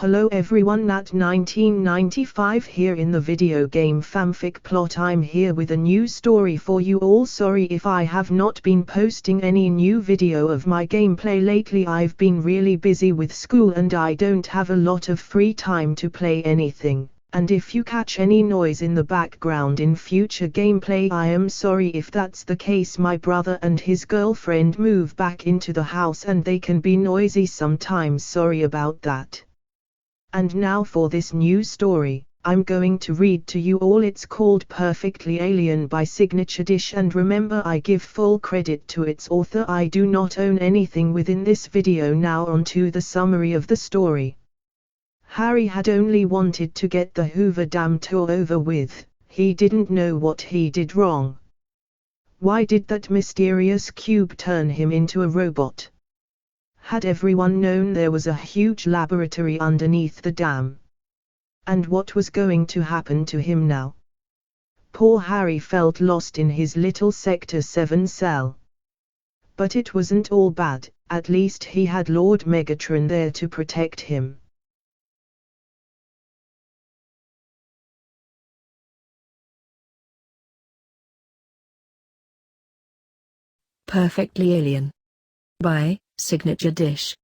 Hello everyone, Nat 1995 here in the video game fanfic plot. I'm here with a new story for you all. Sorry if I have not been posting any new video of my gameplay lately. I've been really busy with school and I don't have a lot of free time to play anything. And if you catch any noise in the background in future gameplay, I am sorry if that's the case. My brother and his girlfriend move back into the house and they can be noisy sometimes. Sorry about that. And now for this new story, I'm going to read to you all. It's called Perfectly Alien by SignatureDish, and remember, I give full credit to its author. I do not own anything within this video. Now on to the summary of the story. Harry had only wanted to get the Hoover Dam tour over with. He didn't know what he did wrong. Why did that mysterious cube turn him into a robot? Had everyone known there was a huge laboratory underneath the dam? And what was going to happen to him now? Poor Harry felt lost in his little Sector 7 cell. But it wasn't all bad, at least he had Lord Megatron there to protect him. Perfectly Alien by SignatureDish.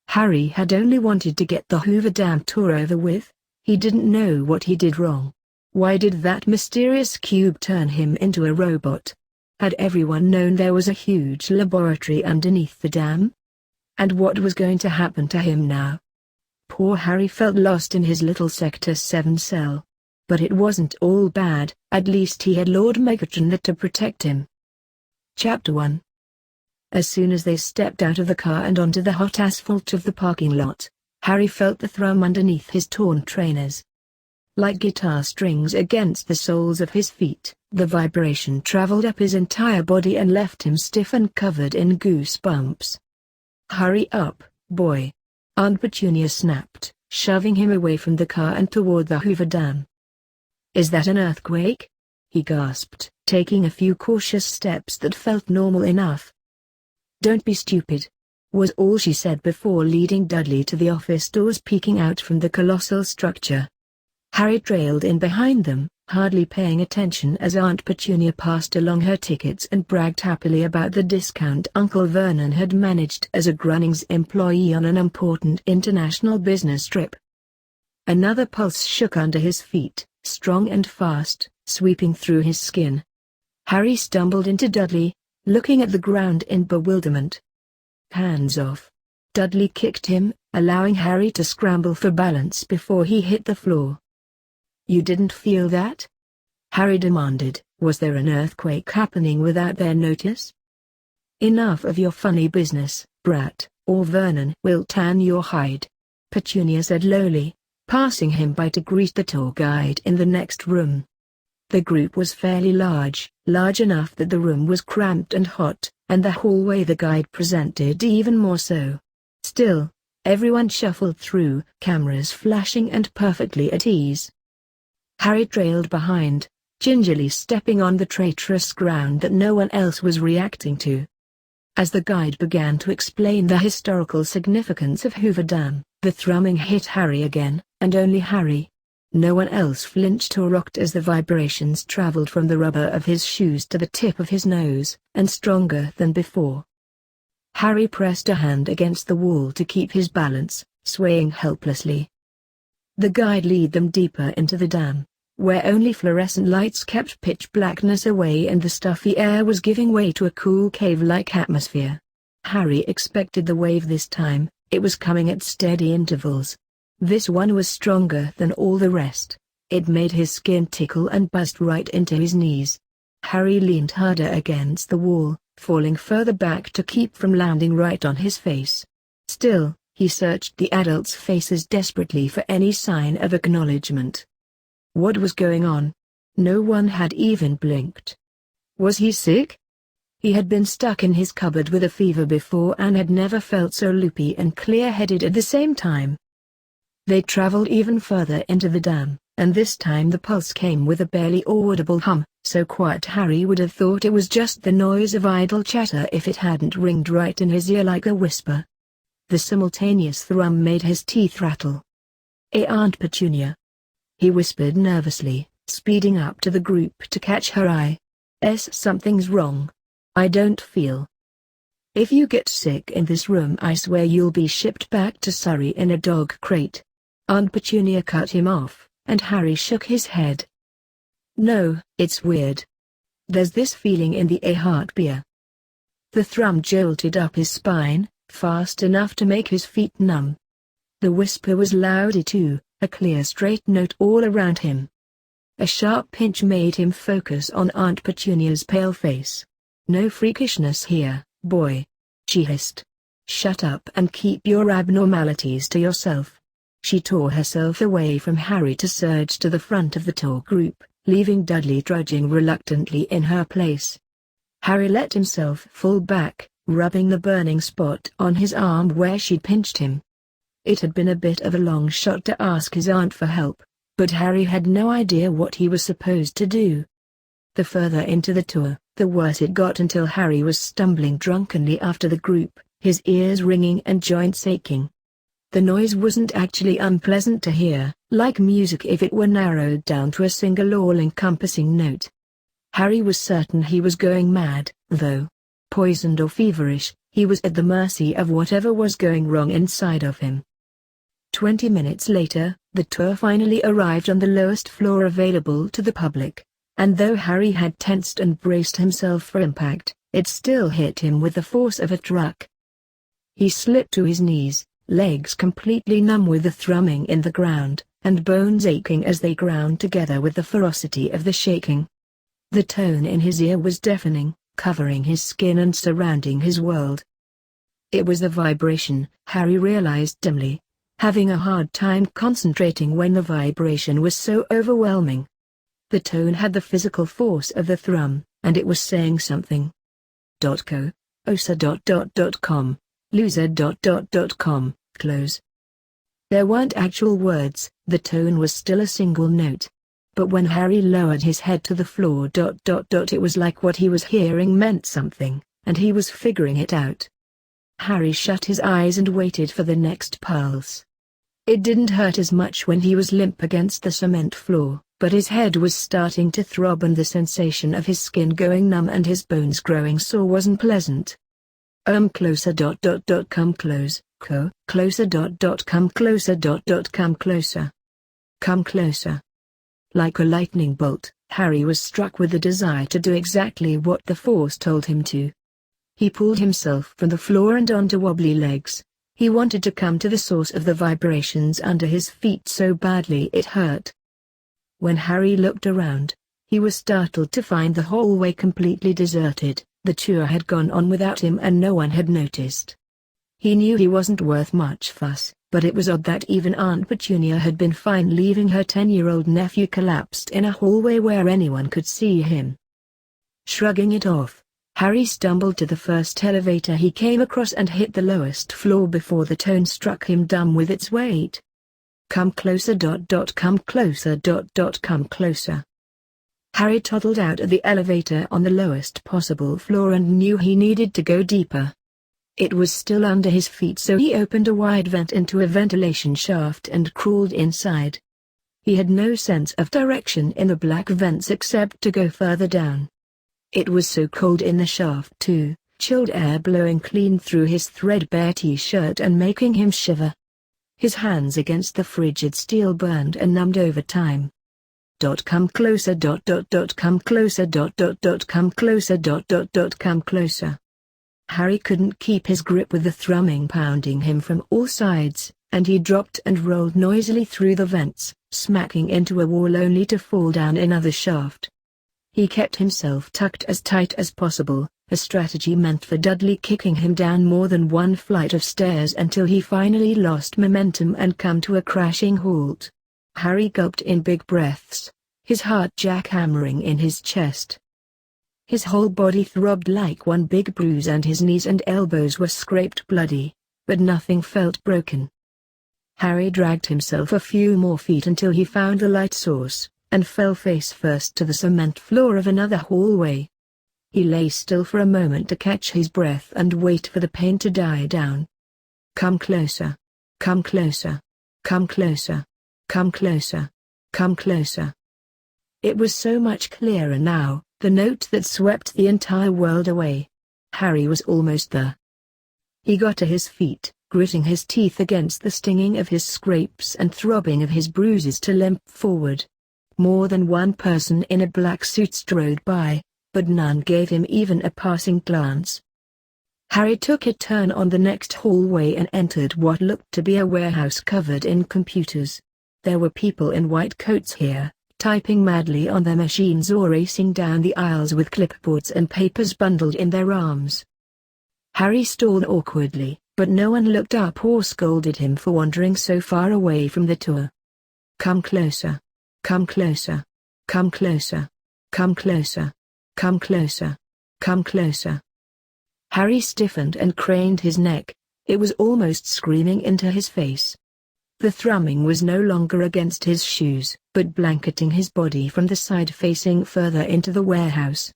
Harry had only wanted to get the Hoover Dam tour over with. He didn't know what he did wrong. Why did that mysterious cube turn him into a robot? Had everyone known there was a huge laboratory underneath the dam? And what was going to happen to him now? Poor Harry felt lost in his little Sector 7 cell. But it wasn't all bad, at least he had Lord Megatron there to protect him. Chapter 1. As soon as they stepped out of the car and onto the hot asphalt of the parking lot, Harry felt the thrum underneath his torn trainers. Like guitar strings against the soles of his feet, the vibration traveled up his entire body and left him stiff and covered in goosebumps. "Hurry up, boy!" Aunt Petunia snapped, shoving him away from the car and toward the Hoover Dam. "Is that an earthquake?" he gasped, taking a few cautious steps that felt normal enough. "Don't be stupid," was all she said before leading Dudley to the office doors peeking out from the colossal structure. Harry trailed in behind them, hardly paying attention as Aunt Petunia passed along her tickets and bragged happily about the discount Uncle Vernon had managed as a Grunnings employee on an important international business trip. Another pulse shook under his feet, strong and fast, sweeping through his skin. Harry stumbled into Dudley, looking at the ground in bewilderment. "Hands off!" Dudley kicked him, allowing Harry to scramble for balance before he hit the floor. "You didn't feel that?" Harry demanded. Was there an earthquake happening without their notice? "Enough of your funny business, brat, or Vernon will tan your hide," Petunia said lowly, passing him by to greet the tour guide in the next room. The group was fairly large enough that the room was cramped and hot, and the hallway the guide presented even more so. Still, everyone shuffled through, cameras flashing and perfectly at ease. Harry trailed behind, gingerly stepping on the traitorous ground that no one else was reacting to. As the guide began to explain the historical significance of Hoover Dam, the thrumming hit Harry again, and only Harry. No one else flinched or rocked as the vibrations traveled from the rubber of his shoes to the tip of his nose, and stronger than before. Harry pressed a hand against the wall to keep his balance, swaying helplessly. The guide led them deeper into the dam, where only fluorescent lights kept pitch blackness away and the stuffy air was giving way to a cool cave-like atmosphere. Harry expected the wave this time. It was coming at steady intervals. This one was stronger than all the rest. It made his skin tickle and buzzed right into his knees. Harry leaned harder against the wall, falling further back to keep from landing right on his face. Still, he searched the adults' faces desperately for any sign of acknowledgement. What was going on? No one had even blinked. Was he sick? He had been stuck in his cupboard with a fever before and had never felt so loopy and clear-headed at the same time. They traveled even further into the dam, and this time the pulse came with a barely audible hum, so quiet Harry would have thought it was just the noise of idle chatter if it hadn't ringed right in his ear like a whisper. The simultaneous thrum made his teeth rattle, Aunt Petunia," he whispered nervously, speeding up to the group to catch her eye. "Something's wrong. I don't feel. If you get sick in this room, I swear you'll be shipped back to Surrey in a dog crate." Aunt Petunia cut him off, and Harry shook his head. "No, it's weird. There's this feeling in the heart beer." The thrum jolted up his spine, fast enough to make his feet numb. The whisper was louder too, a clear straight note all around him. A sharp pinch made him focus on Aunt Petunia's pale face. "No freakishness here, boy," she hissed. "Shut up and keep your abnormalities to yourself." She tore herself away from Harry to surge to the front of the tour group, leaving Dudley trudging reluctantly in her place. Harry let himself fall back, rubbing the burning spot on his arm where she'd pinched him. It had been a bit of a long shot to ask his aunt for help, but Harry had no idea what he was supposed to do. The further into the tour, the worse it got until Harry was stumbling drunkenly after the group, his ears ringing and joints aching. The noise wasn't actually unpleasant to hear, like music if it were narrowed down to a single all-encompassing note. Harry was certain he was going mad, though. Poisoned or feverish, he was at the mercy of whatever was going wrong inside of him. 20 minutes later, the tour finally arrived on the lowest floor available to the public, and though Harry had tensed and braced himself for impact, it still hit him with the force of a truck. He slipped to his knees, legs completely numb with the thrumming in the ground, and bones aching as they ground together with the ferocity of the shaking. The tone in his ear was deafening, covering his skin and surrounding his world. It was the vibration, Harry realized dimly, having a hard time concentrating when the vibration was so overwhelming. The tone had the physical force of the thrum, and it was saying something. .co, osa.com, loser.com, close. There weren't actual words, the tone was still a single note. But when Harry lowered his head to the floor, it was like what he was hearing meant something, and he was figuring it out. Harry shut his eyes and waited for the next pulse. It didn't hurt as much when he was limp against the cement floor, but his head was starting to throb and the sensation of his skin going numb and his bones growing sore wasn't pleasant. Closer. Come close, closer. Come closer. Come closer. Come closer. Like a lightning bolt, Harry was struck with the desire to do exactly what the force told him to. He pulled himself from the floor and onto wobbly legs. He wanted to come to the source of the vibrations under his feet so badly it hurt. When Harry looked around, he was startled to find the hallway completely deserted. The tour had gone on without him and no one had noticed. He knew he wasn't worth much fuss, but it was odd that even Aunt Petunia had been fine leaving her 10-year-old nephew collapsed in a hallway where anyone could see him. Shrugging it off, Harry stumbled to the first elevator he came across and hit the lowest floor before the tone struck him dumb with its weight. Come closer. Come closer. Come closer. Harry toddled out of the elevator on the lowest possible floor and knew he needed to go deeper. It was still under his feet, so he opened a wide vent into a ventilation shaft and crawled inside. He had no sense of direction in the black vents except to go further down. It was so cold in the shaft too, chilled air blowing clean through his threadbare t-shirt and making him shiver. His hands against the frigid steel burned and numbed over time. Come closer. Come closer. Come closer. Come closer. Harry couldn't keep his grip with the thrumming pounding him from all sides, and he dropped and rolled noisily through the vents, smacking into a wall only to fall down another shaft. He kept himself tucked as tight as possible, a strategy meant for Dudley kicking him down more than one flight of stairs until he finally lost momentum and come to a crashing halt. Harry gulped in big breaths, his heart jackhammering in his chest. His whole body throbbed like one big bruise and his knees and elbows were scraped bloody, but nothing felt broken. Harry dragged himself a few more feet until he found the light source, and fell face first to the cement floor of another hallway. He lay still for a moment to catch his breath and wait for the pain to die down. Come closer. Come closer. Come closer. Come closer. Come closer. It was so much clearer now, the note that swept the entire world away. Harry was almost there. He got to his feet, gritting his teeth against the stinging of his scrapes and throbbing of his bruises to limp forward. More than one person in a black suit strode by, but none gave him even a passing glance. Harry took a turn on the next hallway and entered what looked to be a warehouse covered in computers. There were people in white coats here, typing madly on their machines or racing down the aisles with clipboards and papers bundled in their arms. Harry stalled awkwardly, but no one looked up or scolded him for wandering so far away from the tour. Come closer. Come closer. Come closer. Come closer. Come closer. Come closer. Harry stiffened and craned his neck. It was almost screaming into his face. The thrumming was no longer against his shoes, but blanketing his body from the side facing further into the warehouse.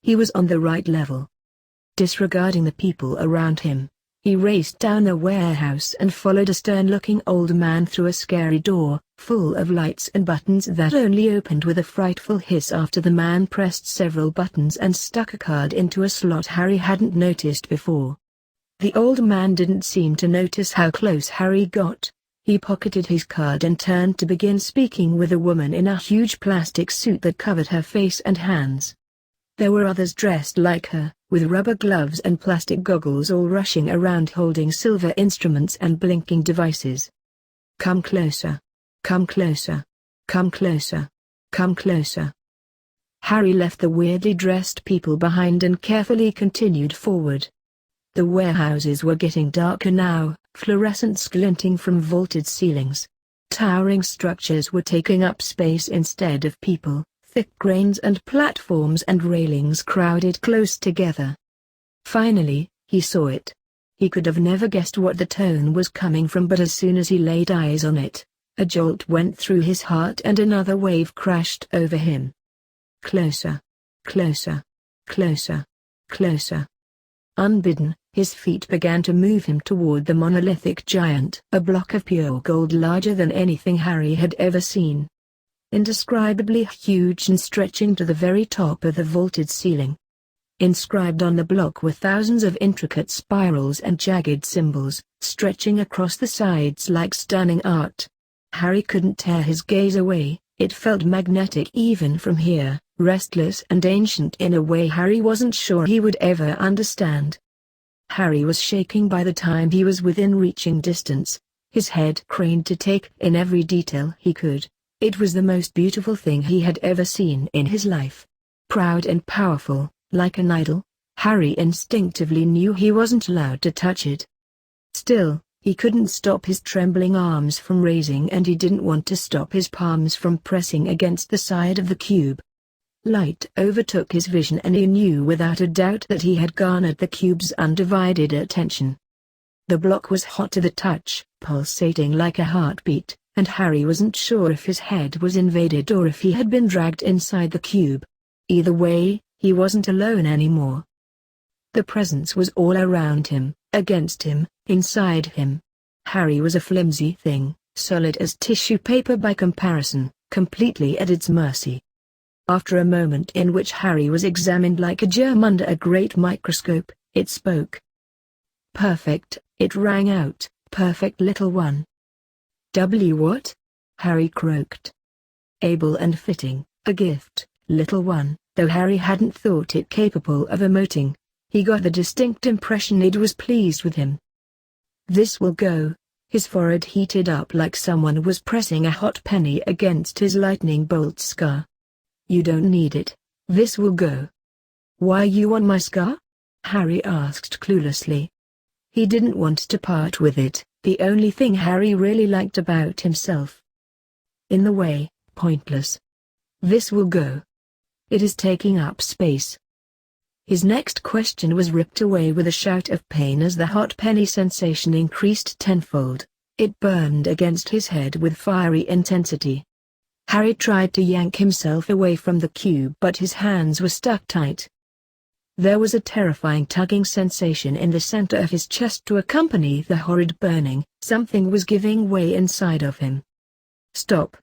He was on the right level. Disregarding the people around him, he raced down the warehouse and followed a stern-looking old man through a scary door, full of lights and buttons that only opened with a frightful hiss after the man pressed several buttons and stuck a card into a slot Harry hadn't noticed before. The old man didn't seem to notice how close Harry got. He pocketed his card and turned to begin speaking with a woman in a huge plastic suit that covered her face and hands. There were others dressed like her, with rubber gloves and plastic goggles, all rushing around holding silver instruments and blinking devices. Come closer. Come closer. Come closer. Come closer. Harry left the weirdly dressed people behind and carefully continued forward. The warehouses were getting darker now, fluorescents glinting from vaulted ceilings. Towering structures were taking up space instead of people, thick cranes and platforms and railings crowded close together. Finally, he saw it. He could have never guessed what the tone was coming from, but as soon as he laid eyes on it, a jolt went through his heart and another wave crashed over him. Closer. Closer. Closer. Closer. Unbidden, his feet began to move him toward the monolithic giant, a block of pure gold larger than anything Harry had ever seen. Indescribably huge and stretching to the very top of the vaulted ceiling. Inscribed on the block were thousands of intricate spirals and jagged symbols, stretching across the sides like stunning art. Harry couldn't tear his gaze away. It felt magnetic even from here, restless and ancient in a way Harry wasn't sure he would ever understand. Harry was shaking by the time he was within reaching distance, his head craned to take in every detail he could. It was the most beautiful thing he had ever seen in his life. Proud and powerful, like an idol, Harry instinctively knew he wasn't allowed to touch it. Still, he couldn't stop his trembling arms from raising, and he didn't want to stop his palms from pressing against the side of the cube. Light overtook his vision, and he knew without a doubt that he had garnered the cube's undivided attention. The block was hot to the touch, pulsating like a heartbeat, and Harry wasn't sure if his head was invaded or if he had been dragged inside the cube. Either way, he wasn't alone anymore. The presence was all around him, against him, inside him. Harry was a flimsy thing, solid as tissue paper by comparison, completely at its mercy. After a moment in which Harry was examined like a germ under a great microscope, it spoke. Perfect, it rang out, perfect little one. What? Harry croaked. Able and fitting, a gift, little one, though Harry hadn't thought it capable of emoting. He got the distinct impression it was pleased with him. This will go. His forehead heated up like someone was pressing a hot penny against his lightning bolt scar. You don't need it. This will go. Why you want my scar? Harry asked cluelessly. He didn't want to part with it, the only thing Harry really liked about himself. In the way, pointless. This will go. It is taking up space. His next question was ripped away with a shout of pain as the hot penny sensation increased tenfold. It burned against his head with fiery intensity. Harry tried to yank himself away from the cube, but his hands were stuck tight. There was a terrifying tugging sensation in the center of his chest to accompany the horrid burning. Something was giving way inside of him. Stop!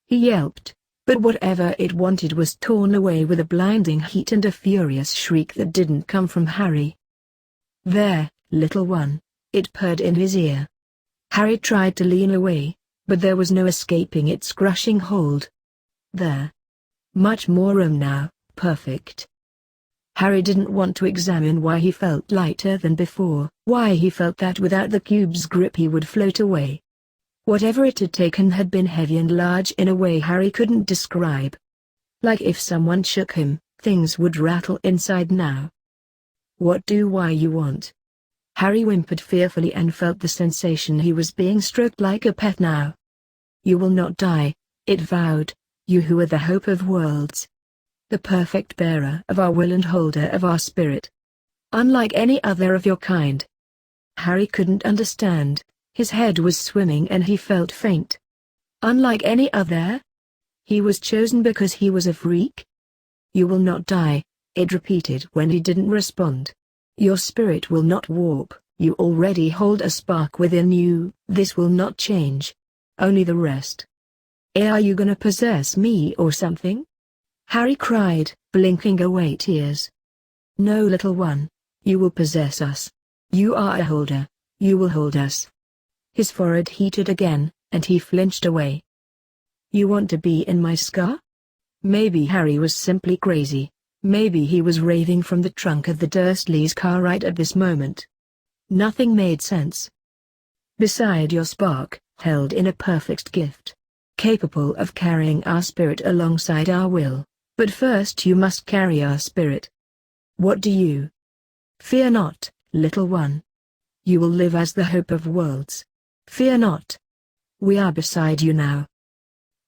He yelped, but whatever it wanted was torn away with a blinding heat and a furious shriek that didn't come from Harry. "There, little one," it purred in his ear. Harry tried to lean away, but there was no escaping its crushing hold. There. Much more room now, perfect. Harry didn't want to examine why he felt lighter than before, why he felt that without the cube's grip he would float away. Whatever it had taken had been heavy and large in a way Harry couldn't describe. Like if someone shook him, things would rattle inside now. "What do why you want?" Harry whimpered fearfully and felt the sensation he was being stroked like a pet now. "You will not die," it vowed, "you who are the hope of worlds. The perfect bearer of our will and holder of our spirit. Unlike any other of your kind." Harry couldn't understand, his head was swimming and he felt faint. Unlike any other? He was chosen because he was a freak? "You will not die," it repeated when he didn't respond. "Your spirit will not warp, you already hold a spark within you, this will not change. Only the rest." "Are you gonna possess me or something?" Harry cried, blinking away tears. "No, little one, you will possess us. You are a holder, you will hold us." His forehead heated again, and he flinched away. "You want to be in my scar?" Maybe Harry was simply crazy. Maybe he was raving from the trunk of the Dursleys' car right at this moment. Nothing made sense. "Beside your spark, held in a perfect gift. Capable of carrying our spirit alongside our will. But first you must carry our spirit." "What do you?" "Fear not, little one. You will live as the hope of worlds. Fear not. We are beside you now."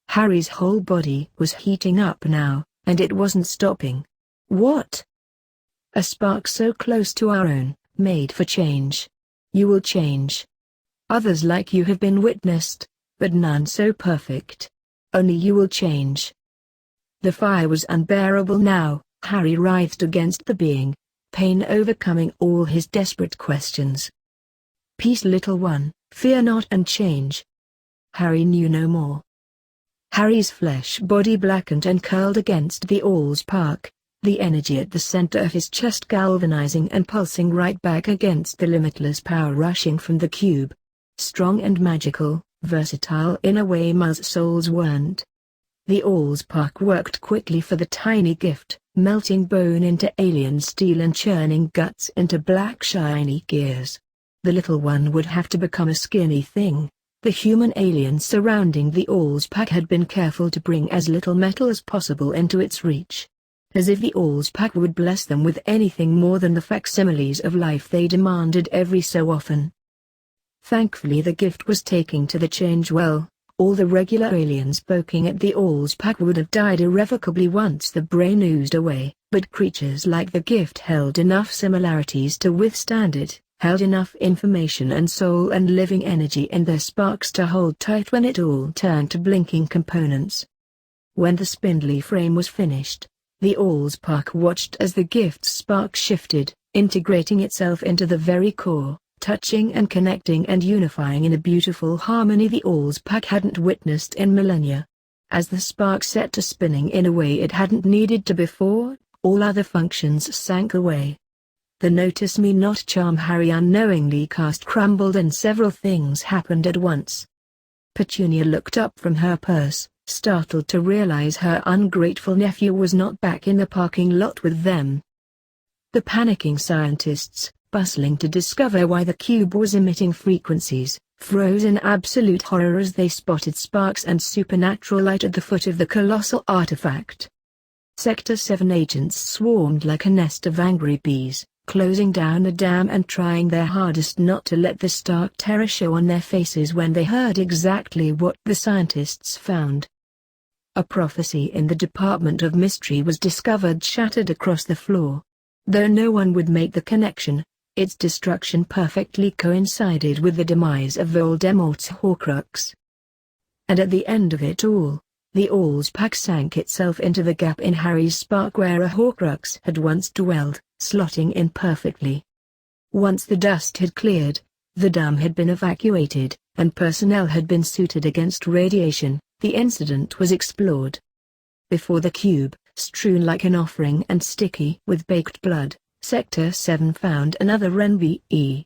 Harry's whole body was heating up now, and it wasn't stopping. "What?" "A spark so close to our own, made for change. You will change. Others like you have been witnessed, but none so perfect. Only you will change." The fire was unbearable now. Harry writhed against the being, pain overcoming all his desperate questions. "Peace, little one, fear not and change." Harry knew no more. Harry's flesh body blackened and curled against the Allspark, the energy at the center of his chest galvanizing and pulsing right back against the limitless power rushing from the cube. Strong and magical, versatile in a way most souls weren't. The Allspark worked quickly for the tiny gift, melting bone into alien steel and churning guts into black shiny gears. The little one would have to become a skinny thing. The human aliens surrounding the Allspark had been careful to bring as little metal as possible into its reach. As if the Allspark would bless them with anything more than the facsimiles of life they demanded every so often. Thankfully the gift was taking to the change well. All the regular aliens poking at the Allspark would have died irrevocably once the brain oozed away, but creatures like the gift held enough similarities to withstand it, held enough information and soul and living energy in their sparks to hold tight when it all turned to blinking components. When the spindly frame was finished, the Allspark watched as the gift's spark shifted, integrating itself into the very core, touching and connecting and unifying in a beautiful harmony the Allspark hadn't witnessed in millennia. As the spark set to spinning in a way it hadn't needed to before, all other functions sank away. The notice me not charm Harry unknowingly cast crumbled and several things happened at once. Petunia looked up from her purse, startled to realize her ungrateful nephew was not back in the parking lot with them. The panicking scientists, bustling to discover why the cube was emitting frequencies, froze in absolute horror as they spotted sparks and supernatural light at the foot of the colossal artifact. Sector 7 agents swarmed like a nest of angry bees, closing down the dam and trying their hardest not to let the stark terror show on their faces when they heard exactly what the scientists found. A prophecy in the Department of Mystery was discovered shattered across the floor. Though no one would make the connection, its destruction perfectly coincided with the demise of Voldemort's Horcrux. And at the end of it all, the Allspark sank itself into the gap in Harry's spark where a Horcrux had once dwelled, slotting in perfectly. Once the dust had cleared, the dam had been evacuated, and personnel had been suited against radiation, the incident was explored. Before the cube, strewn like an offering and sticky with baked blood, Sector 7 found another NBE.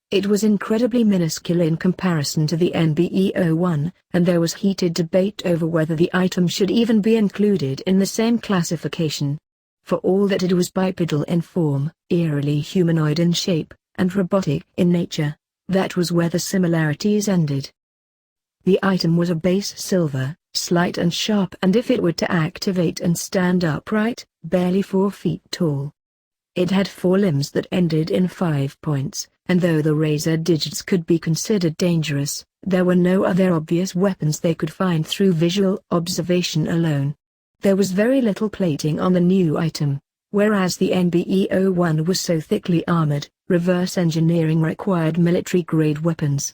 It was incredibly minuscule in comparison to the NBE-01, and there was heated debate over whether the item should even be included in the same classification. For all that it was bipedal in form, eerily humanoid in shape, and robotic in nature, that was where the similarities ended. The item was a base silver, slight and sharp, and if it were to activate and stand upright, barely 4 feet tall. It had 4 limbs that ended in 5 points, and though the razor digits could be considered dangerous, there were no other obvious weapons they could find through visual observation alone. There was very little plating on the new item, whereas the NBE-01 was so thickly armored, reverse engineering required military-grade weapons.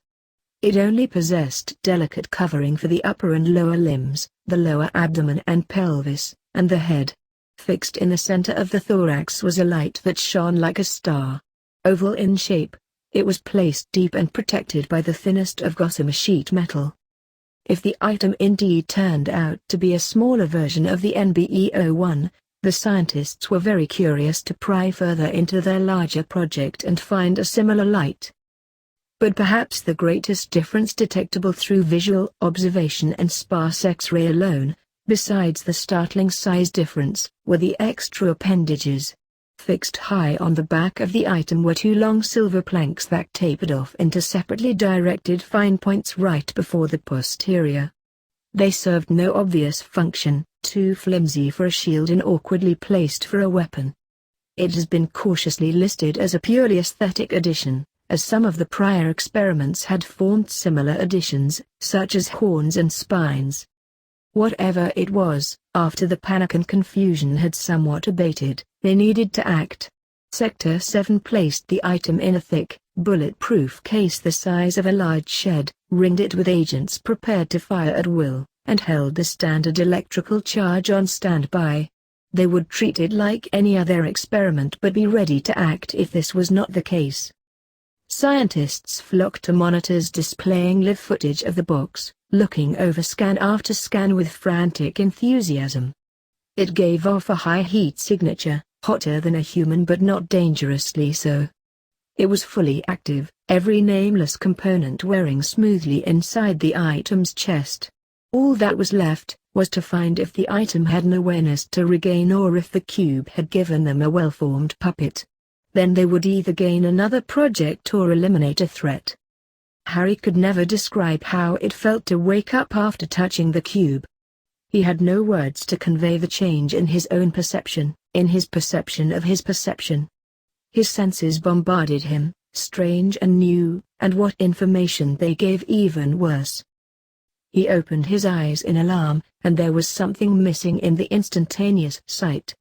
It only possessed delicate covering for the upper and lower limbs, the lower abdomen and pelvis, and the head. Fixed in the center of the thorax was a light that shone like a star. Oval in shape, it was placed deep and protected by the thinnest of gossamer sheet metal. If the item indeed turned out to be a smaller version of the NBE-01, the scientists were very curious to pry further into their larger project and find a similar light. But perhaps the greatest difference detectable through visual observation and sparse X-ray alone, besides the startling size difference, were the extra appendages. Fixed high on the back of the item were 2 long silver planks that tapered off into separately directed fine points right before the posterior. They served no obvious function, too flimsy for a shield and awkwardly placed for a weapon. It has been cautiously listed as a purely aesthetic addition, as some of the prior experiments had formed similar additions, such as horns and spines. Whatever it was, after the panic and confusion had somewhat abated, they needed to act. Sector 7 placed the item in a thick, bulletproof case the size of a large shed, ringed it with agents prepared to fire at will, and held the standard electrical charge on standby. They would treat it like any other experiment but be ready to act if this was not the case. Scientists flocked to monitors displaying live footage of the box, looking over scan after scan with frantic enthusiasm. It gave off a high-heat signature, hotter than a human but not dangerously so. It was fully active, every nameless component wearing smoothly inside the item's chest. All that was left was to find if the item had an awareness to regain or if the cube had given them a well-formed puppet. Then they would either gain another project or eliminate a threat. Harry could never describe how it felt to wake up after touching the cube. He had no words to convey the change in his own perception, in his perception of his perception. His senses bombarded him, strange and new, and what information they gave even worse. He opened his eyes in alarm, and there was something missing in the instantaneous sight.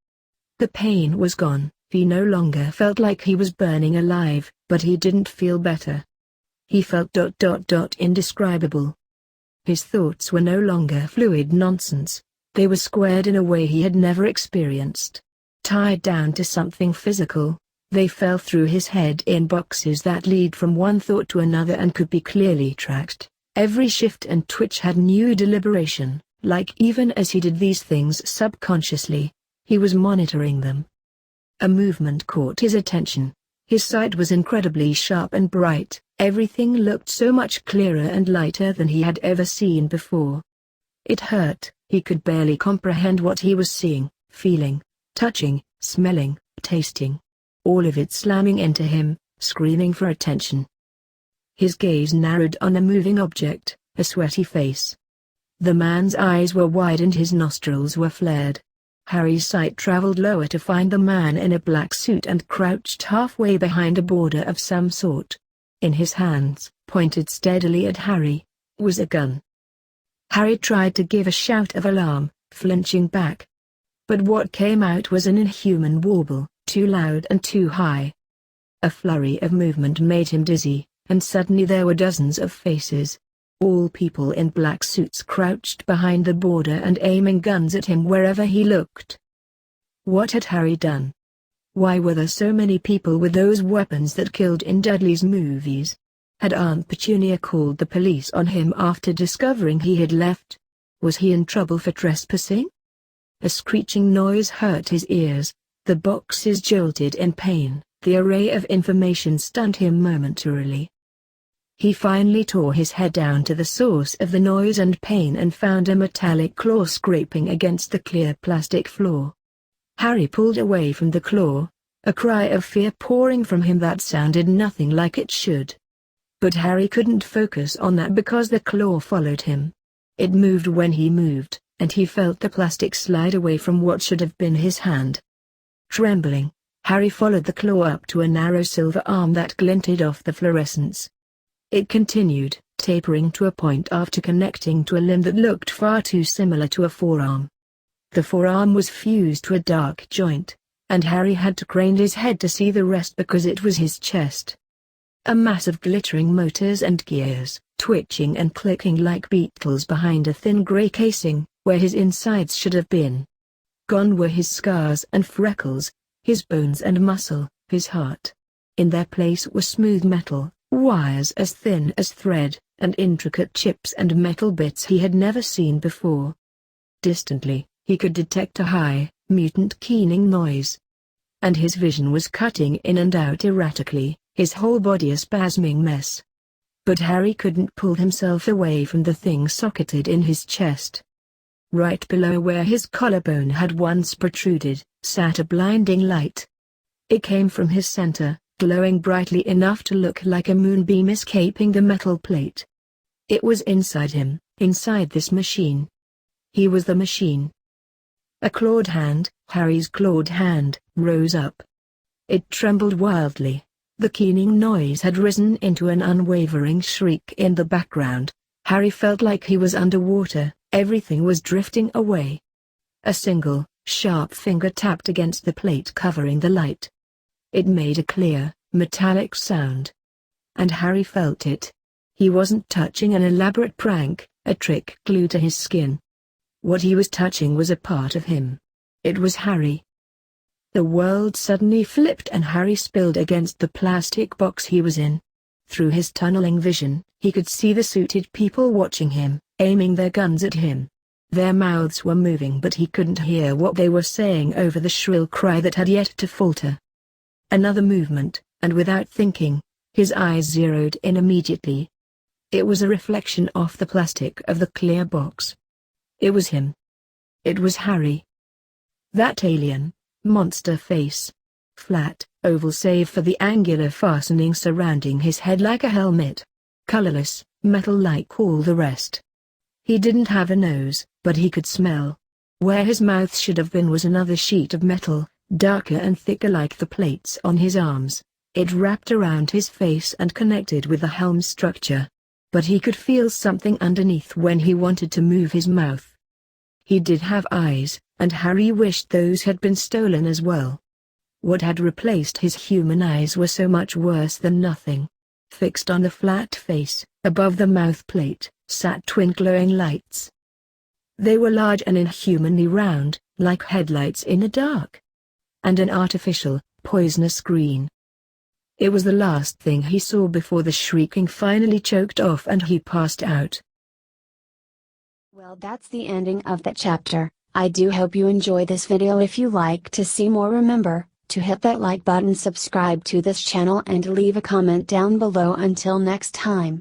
The pain was gone. He no longer felt like he was burning alive, but he didn't feel better. He felt indescribable. His thoughts were no longer fluid nonsense, they were squared in a way he had never experienced. Tied down to something physical, they fell through his head in boxes that lead from one thought to another and could be clearly tracked. Every shift and twitch had new deliberation, like even as he did these things subconsciously, he was monitoring them. A movement caught his attention. His sight was incredibly sharp and bright, everything looked so much clearer and lighter than he had ever seen before. It hurt, he could barely comprehend what he was seeing, feeling, touching, smelling, tasting. All of it slamming into him, screaming for attention. His gaze narrowed on a moving object, a sweaty face. The man's eyes were wide and his nostrils were flared. Harry's sight traveled lower to find the man in a black suit and crouched halfway behind a border of some sort. In his hands, pointed steadily at Harry, was a gun. Harry tried to give a shout of alarm, flinching back. But what came out was an inhuman warble, too loud and too high. A flurry of movement made him dizzy, and suddenly there were dozens of faces. All people in black suits crouched behind the border and aiming guns at him wherever he looked. What had Harry done? Why were there so many people with those weapons that killed in Dudley's movies? Had Aunt Petunia called the police on him after discovering he had left? Was he in trouble for trespassing? A screeching noise hurt his ears, the boxes jolted in pain, the array of information stunned him momentarily. He finally tore his head down to the source of the noise and pain and found a metallic claw scraping against the clear plastic floor. Harry pulled away from the claw, a cry of fear pouring from him that sounded nothing like it should. But Harry couldn't focus on that because the claw followed him. It moved when he moved, and he felt the plastic slide away from what should have been his hand. Trembling, Harry followed the claw up to a narrow silver arm that glinted off the fluorescence. It continued, tapering to a point after connecting to a limb that looked far too similar to a forearm. The forearm was fused to a dark joint, and Harry had to crane his head to see the rest because it was his chest. A mass of glittering motors and gears, twitching and clicking like beetles behind a thin gray casing, where his insides should have been. Gone were his scars and freckles, his bones and muscle, his heart. In their place was smooth metal, wires as thin as thread, and intricate chips and metal bits he had never seen before. Distantly, he could detect a high, mutant keening noise. And his vision was cutting in and out erratically, his whole body a spasming mess. But Harry couldn't pull himself away from the thing socketed in his chest. Right below where his collarbone had once protruded, sat a blinding light. It came from his center, glowing brightly enough to look like a moonbeam escaping the metal plate. It was inside him, inside this machine. He was the machine. A clawed hand, Harry's clawed hand, rose up. It trembled wildly. The keening noise had risen into an unwavering shriek in the background. Harry felt like he was underwater, everything was drifting away. A single, sharp finger tapped against the plate covering the light. It made a clear, metallic sound. And Harry felt it. He wasn't touching an elaborate prank, a trick glued to his skin. What he was touching was a part of him. It was Harry. The world suddenly flipped and Harry spilled against the plastic box he was in. Through his tunneling vision, he could see the suited people watching him, aiming their guns at him. Their mouths were moving but he couldn't hear what they were saying over the shrill cry that had yet to falter. Another movement, and without thinking, his eyes zeroed in immediately. It was a reflection off the plastic of the clear box. It was him. It was Harry. That alien, monster face. Flat, oval save for the angular fastening surrounding his head like a helmet. Colorless, metal like all the rest. He didn't have a nose, but he could smell. Where his mouth should have been was another sheet of metal, darker and thicker like the plates on his arms. It wrapped around his face and connected with the helm structure. But he could feel something underneath when he wanted to move his mouth. He did have eyes, and Harry wished those had been stolen as well. What had replaced his human eyes were so much worse than nothing. Fixed on the flat face, above the mouth plate, sat twin glowing lights. They were large and inhumanly round, like headlights in the dark. And an artificial, poisonous green. It was the last thing he saw before the shrieking finally choked off and he passed out. Well, that's the ending of that chapter. I do hope you enjoy this video. If you like to see more, remember to hit that like button, subscribe to this channel and leave a comment down below. Until next time.